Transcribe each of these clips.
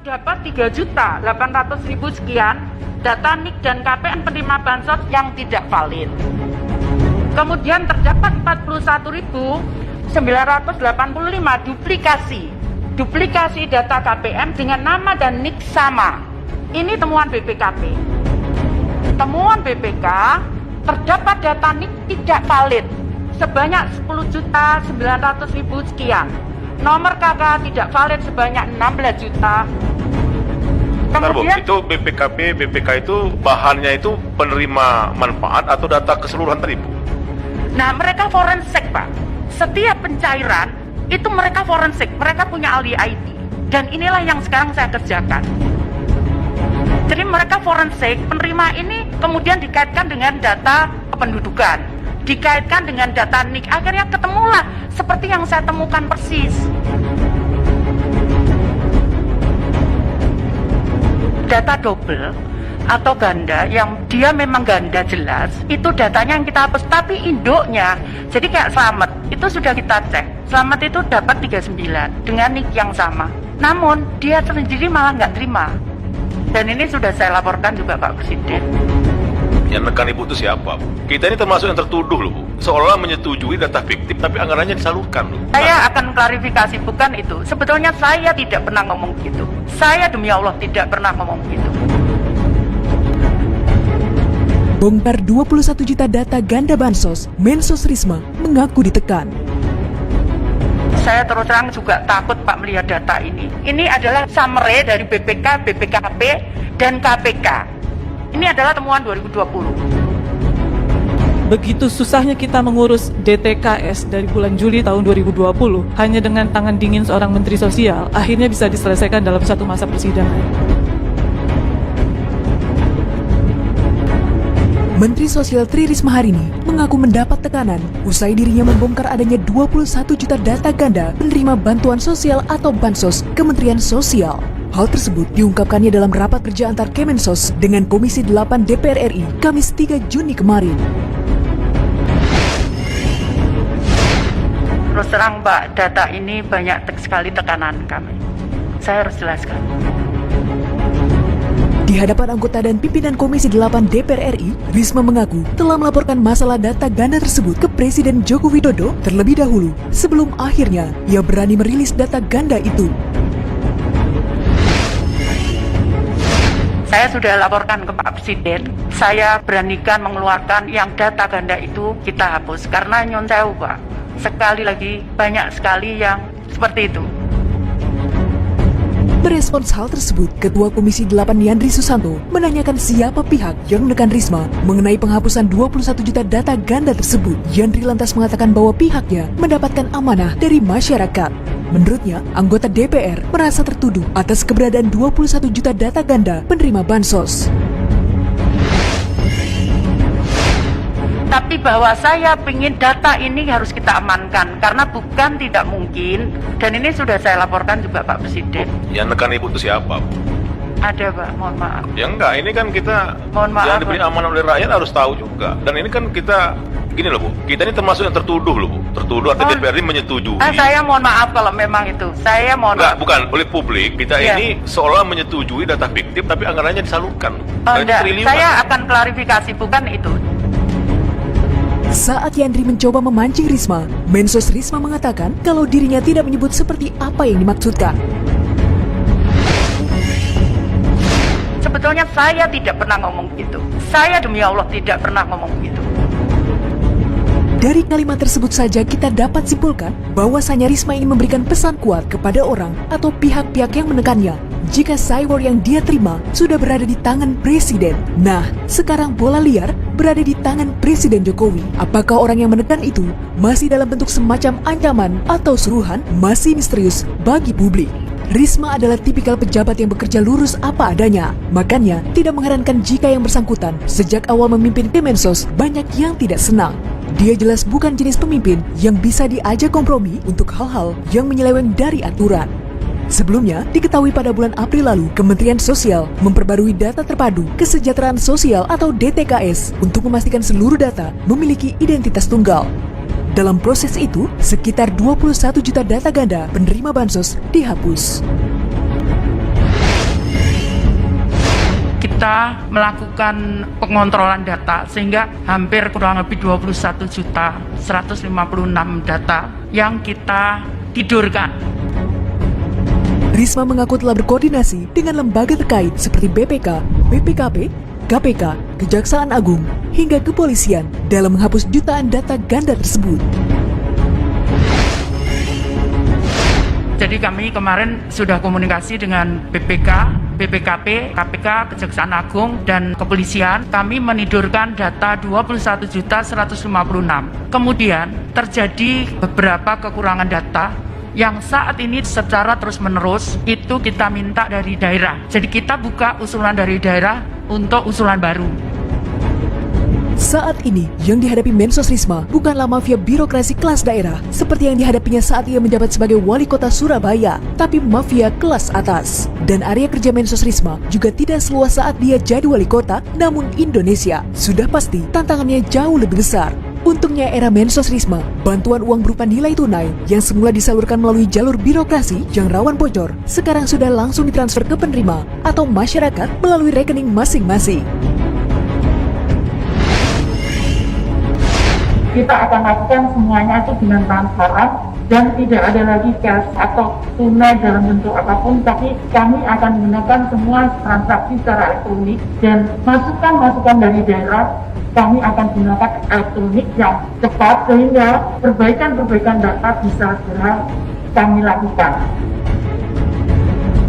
terdapat 3.800.000 sekian data NIK dan KPN penerima bansos yang tidak valid. Kemudian terdapat 41.985 duplikasi data KPM dengan nama dan NIK sama. Ini temuan BPKP. Temuan BPK, terdapat data NIK tidak valid sebanyak 10.900.000 sekian. Nomor KK tidak valid sebanyak 16 juta. Kemudian itu BPK itu bahannya itu penerima manfaat atau data keseluruhan tadi, Bu? Nah, mereka forensik, Pak. Setiap pencairan itu mereka forensik, mereka punya ahli IT. Dan inilah yang sekarang saya kerjakan. Jadi mereka forensik, penerima ini kemudian dikaitkan dengan data kependudukan, dikaitkan dengan data NIK, akhirnya ketemulah seperti yang saya temukan persis. Data double atau ganda yang dia memang ganda jelas, itu datanya yang kita hapus, tapi induknya, jadi kayak Slamet, itu sudah kita cek. Slamet itu dapat 39 dengan NIK yang sama. Namun dia sendiri malah nggak terima. Dan ini sudah saya laporkan juga Pak Presiden. Yang nekan Ibu itu siapa, Bu? Kita ini termasuk yang tertuduh loh, Bu. Seolah menyetujui data fiktif, tapi anggarannya disalurkan loh. Saya akan klarifikasi, bukan itu. Sebetulnya saya tidak pernah ngomong gitu. Saya demi Allah tidak pernah ngomong gitu. Bongkar 21 juta data ganda bansos, Mensos Risma mengaku ditekan. Saya terus terang juga takut Pak melihat data ini. Ini adalah summary dari BPK, BPKP, dan KPK. Ini adalah temuan 2020. Begitu susahnya kita mengurus DTKS dari bulan Juli tahun 2020, hanya dengan tangan dingin seorang Menteri Sosial, akhirnya bisa diselesaikan dalam satu masa persidangan. Menteri Sosial Tri Risma hari ini mengaku mendapat tekanan usai dirinya membongkar adanya 21 juta data ganda penerima bantuan sosial atau Bansos Kementerian Sosial. Hal tersebut diungkapkannya dalam rapat kerja antar Kemensos dengan Komisi 8 DPR RI Kamis 3 Juni kemarin. Terus terang Mbak, data ini banyak sekali tekanan kami. Saya harus jelaskan. Di hadapan anggota dan pimpinan Komisi 8 DPR RI, Risma mengaku telah melaporkan masalah data ganda tersebut ke Presiden Joko Widodo terlebih dahulu sebelum akhirnya ia berani merilis data ganda itu. Saya sudah laporkan ke Pak Presiden, saya beranikan mengeluarkan yang data ganda itu kita hapus. Karena nyon sewu Pak, sekali lagi banyak sekali yang seperti itu. Merespons hal tersebut, Ketua Komisi 8 Yandri Susanto menanyakan siapa pihak yang menekan Risma mengenai penghapusan 21 juta data ganda tersebut. Yandri lantas mengatakan bahwa pihaknya mendapatkan amanah dari masyarakat. Menurutnya, anggota DPR merasa tertuduh atas keberadaan 21 juta data ganda penerima bansos. Tapi bahwa saya ingin data ini harus kita amankan, karena bukan tidak mungkin, dan ini sudah saya laporkan juga Pak Presiden. Yang nekan Ibu itu siapa, Bu? Ada Pak, mohon maaf. Ya enggak, ini kan kita Mohon maaf, yang diberi amanah oleh rakyat harus tahu juga. Dan ini kan kita, gini loh Bu, kita ini termasuk yang tertuduh loh Bu. Tertuduh atau DPR ini menyetujui. Saya mohon maaf kalau memang itu. Saya mohon Enggak, maaf. bukan, oleh publik, kita ini seolah menyetujui data fiktif, tapi anggarannya disalurkan. Dan itu Enggak, triliunan. saya akan klarifikasi, bukan itu. Saat Yandri mencoba memancing Risma, Mensos Risma mengatakan kalau dirinya tidak menyebut seperti apa yang dimaksudkan. Sebetulnya saya tidak pernah ngomong gitu. Saya demi Allah tidak pernah ngomong gitu. Dari kalimat tersebut saja kita dapat simpulkan bahwasanya Risma ini memberikan pesan kuat kepada orang atau pihak-pihak yang menekannya jika cyber yang dia terima sudah berada di tangan Presiden. Nah, sekarang bola liar berada di tangan Presiden Jokowi. Apakah orang yang menekan itu masih dalam bentuk semacam ancaman atau suruhan masih misterius bagi publik. Risma adalah tipikal pejabat yang bekerja lurus apa adanya. Makanya tidak mengherankan jika yang bersangkutan sejak awal memimpin Kemensos banyak yang tidak senang. Dia jelas bukan jenis pemimpin yang bisa diajak kompromi untuk hal-hal yang menyeleweng dari aturan. Sebelumnya, diketahui pada bulan April lalu, Kementerian Sosial memperbarui data terpadu kesejahteraan sosial atau DTKS untuk memastikan seluruh data memiliki identitas tunggal. Dalam proses itu, sekitar 21 juta data ganda penerima bansos dihapus. kita melakukan pengontrolan data sehingga hampir kurang lebih 21.156 data yang kita tidurkan. Risma mengaku telah berkoordinasi dengan lembaga terkait seperti BPK, BPKP, KPK, Kejaksaan Agung, hingga kepolisian dalam menghapus jutaan data ganda tersebut. Jadi kami kemarin sudah komunikasi dengan BPK, BPKP, KPK, Kejaksaan Agung, dan kepolisian. Kami menidurkan data 21.156. Kemudian terjadi beberapa kekurangan data yang saat ini secara terus-menerus itu kita minta dari daerah. Jadi kita buka usulan dari daerah untuk usulan baru. Saat ini, yang dihadapi Mensos Risma bukanlah mafia birokrasi kelas daerah seperti yang dihadapinya saat ia menjabat sebagai wali kota Surabaya, tapi mafia kelas atas. Dan area kerja Mensos Risma juga tidak seluas saat dia jadi wali kota, namun Indonesia sudah pasti tantangannya jauh lebih besar. Untungnya era Mensos Risma, bantuan uang berupa nilai tunai yang semula disalurkan melalui jalur birokrasi yang rawan bocor, sekarang sudah langsung ditransfer ke penerima atau masyarakat melalui rekening masing-masing. Kita akan lakukan semuanya itu dengan transparan dan tidak ada lagi cash atau tunai dalam bentuk apapun, tapi kami akan menggunakan semua transaksi secara elektronik dan masukan-masukan dari daerah kami akan gunakan elektronik yang cepat sehingga perbaikan-perbaikan data bisa segera kami lakukan.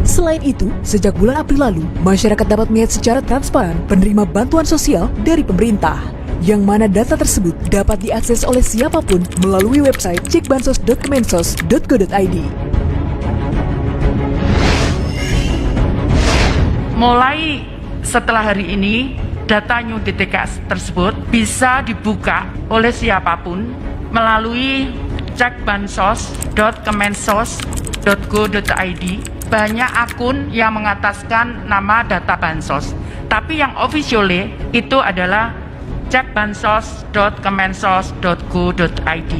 Selain itu, sejak bulan April lalu, masyarakat dapat melihat secara transparan penerima bantuan sosial dari pemerintah, yang mana data tersebut dapat diakses oleh siapapun melalui website cekbansos.kemensos.go.id. Mulai setelah hari ini, data New DTKS tersebut bisa dibuka oleh siapapun melalui cekbansos.kemensos.go.id. Banyak akun yang mengataskan nama data bansos, tapi yang officially itu adalah cekbansos.kemensos.go.id.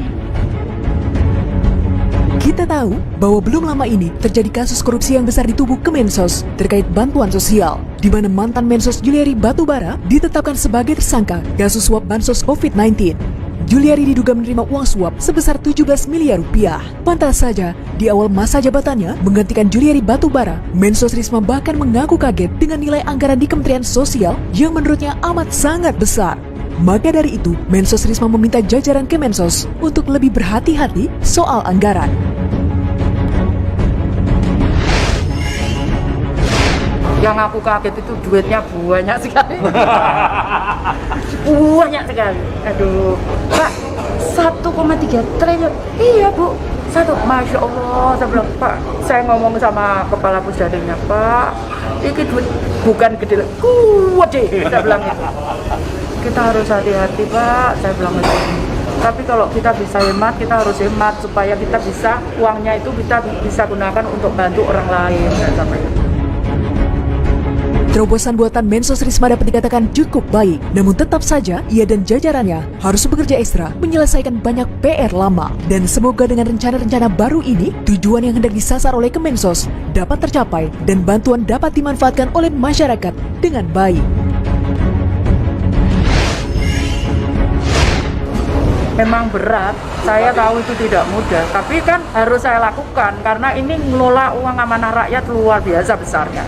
Kita tahu bahwa belum lama ini terjadi kasus korupsi yang besar di tubuh Kemensos terkait bantuan sosial, di mana mantan Mensos Juliari Batubara ditetapkan sebagai tersangka kasus suap bansos COVID-19. Juliari diduga menerima uang suap sebesar 17 miliar rupiah. Pantas saja, di awal masa jabatannya menggantikan Juliari Batubara, Mensos Risma bahkan mengaku kaget dengan nilai anggaran di Kementerian Sosial yang menurutnya amat sangat besar. Maka dari itu, Mensos Risma meminta jajaran Kemensos untuk lebih berhati-hati soal anggaran. Yang aku kaget itu duitnya banyak sekali. Banyak sekali. Aduh, Pak, 1,3 triliun. Iya, Bu. Masya Allah. Saya bilang, Pak, saya ngomong sama kepala pusdadingnya, Pak, ini duit bukan gede, gede. Saya bilang gitu. Kita harus hati-hati, Pak. Saya bilang gitu. Tapi kalau kita bisa hemat, kita harus hemat supaya kita bisa uangnya itu kita bisa gunakan untuk bantu orang lain. Terobosan buatan Mensos Risma dapat dikatakan cukup baik, namun tetap saja ia dan jajarannya harus bekerja ekstra menyelesaikan banyak PR lama. Dan semoga dengan rencana-rencana baru ini, tujuan yang hendak disasar oleh Kemensos dapat tercapai dan bantuan dapat dimanfaatkan oleh masyarakat dengan baik. Memang berat, saya tahu itu tidak mudah, tapi kan harus saya lakukan karena ini ngelola uang amanah rakyat luar biasa besarnya.